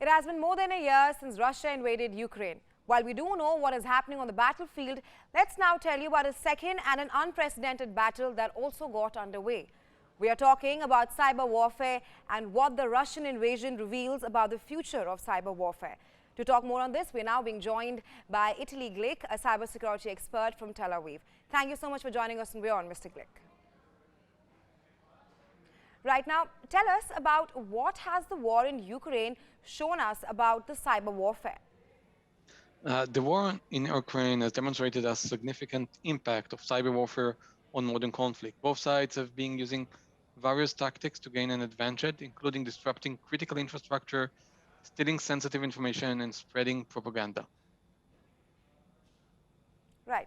It has been more than a year since Russia invaded Ukraine. While we do know what is happening on the battlefield, let's now tell you about a second and an unprecedented battle that also got underway. We are talking about cyber warfare and what the Russian invasion reveals about the future of cyber warfare. To talk more on this, we're now being joined by Italy Glick, a cybersecurity expert from Tel Aviv. Thank you so much for joining us on WION, Mr. Glick. Right now, tell us about what has the war in Ukraine shown us about the cyber warfare. The war in Ukraine has demonstrated a significant impact of cyber warfare on modern conflict. Both sides have been using various tactics to gain an advantage, including disrupting critical infrastructure, stealing sensitive information, and spreading propaganda. Right.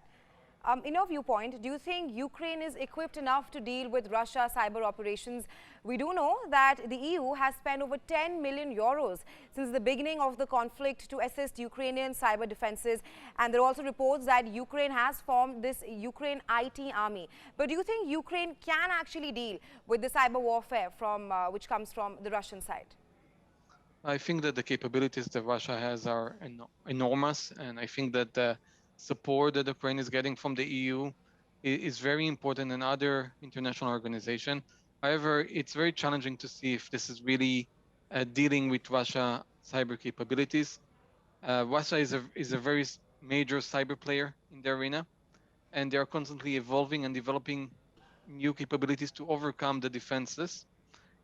In your viewpoint, do you think Ukraine is equipped enough to deal with Russia's cyber operations? We do know that the EU has spent over 10 million euros since the beginning of the conflict to assist Ukrainian cyber defenses. And there are also reports that Ukraine has formed this Ukraine IT army. But do you think Ukraine can actually deal with the cyber warfare which comes from the Russian side? I think that the capabilities that Russia has are enormous, and I think that the support that Ukraine is getting from the EU is very important and other international organizations. However, it's very challenging to see if this is really dealing with Russia cyber capabilities. Russia is a very major cyber player in the arena, and they are constantly evolving and developing new capabilities to overcome the defenses.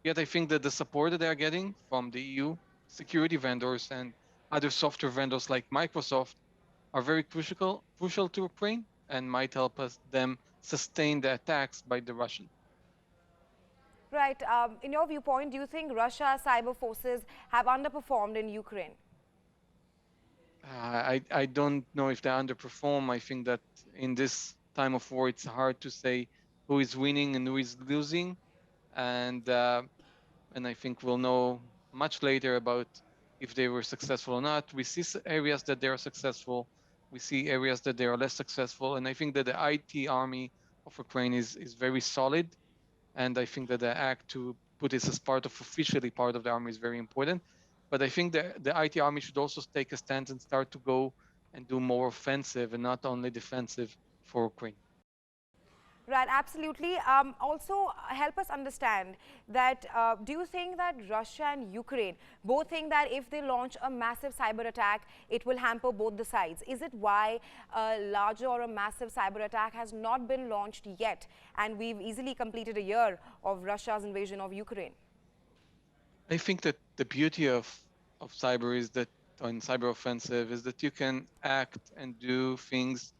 Yet I think that the support that they are getting from the EU, security vendors, and other software vendors like Microsoft are very crucial to Ukraine and might help them sustain the attacks by the Russians. Right. In your viewpoint, do you think Russia's cyber forces have underperformed in Ukraine? I don't know if they underperform. I think that in this time of war, it's hard to say who is winning and who is losing. And I think we'll know much later about if they were successful or not. We see areas that they are successful. We see areas that they are less successful. And I think that the IT army of Ukraine is very solid. And I think that the act to put this as officially part of the army is very important. But I think the IT army should also take a stance and start to go and do more offensive and not only defensive for Ukraine. Right, absolutely. Also, help us understand that do you think that Russia and Ukraine both think that if they launch a massive cyber attack, it will hamper both the sides? Is it why a larger or a massive cyber attack has not been launched yet, and we've easily completed a year of Russia's invasion of Ukraine? I think that the beauty of cyber is that, on cyber offensive, is that you can act and do things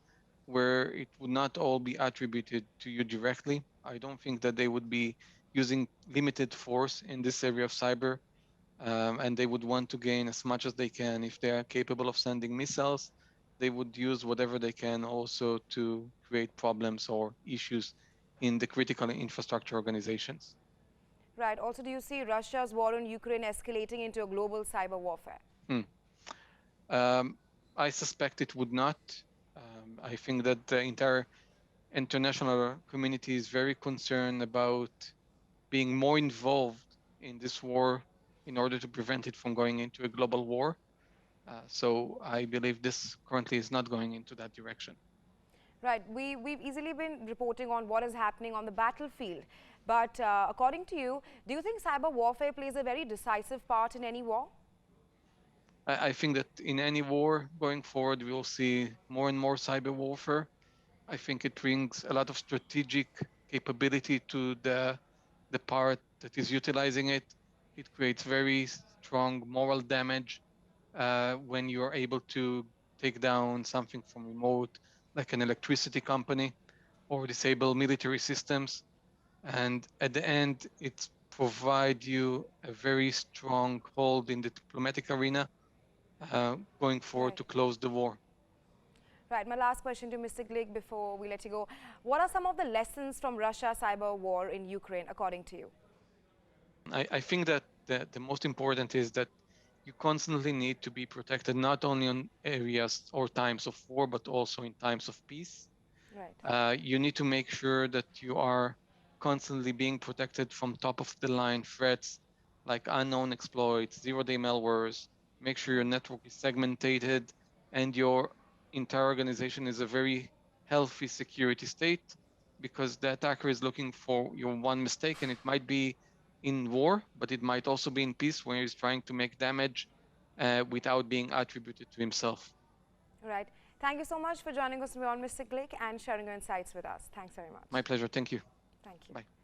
where it would not all be attributed to you directly. I don't think that they would be using limited force in this area of cyber, and they would want to gain as much as they can. If they are capable of sending missiles, they would use whatever they can also to create problems or issues in the critical infrastructure organizations. Right. Also, do you see Russia's war on Ukraine escalating into a global cyber warfare? I suspect it would not. I think that the entire international community is very concerned about being more involved in this war in order to prevent it from going into a global war. So I believe this currently is not going into that direction. Right. We've easily been reporting on what is happening on the battlefield. But according to you, do you think cyber warfare plays a very decisive part in any war? I think that in any war going forward, we will see more and more cyber warfare. I think it brings a lot of strategic capability to the part that is utilizing it. It creates very strong moral damage when you are able to take down something from remote, like an electricity company, or disable military systems. And at the end, it provides you a very strong hold in the diplomatic arena going forward to close the war. Right. My last question to Mr. Glick before we let you go. What are some of the lessons from Russia's cyber war in Ukraine, according to you? I think that the most important is that you constantly need to be protected, not only on areas or times of war, but also in times of peace. Right. You need to make sure that you are constantly being protected from top of the line threats like unknown exploits, zero-day malwares, make sure your network is segmented, and your entire organization is a very healthy security state, because the attacker is looking for your one mistake, and it might be in war, but it might also be in peace, where he's trying to make damage without being attributed to himself. Right. Thank you so much for joining us on Mr. Glick and sharing your insights with us. Thanks very much. My pleasure. Thank you. Thank you. Bye.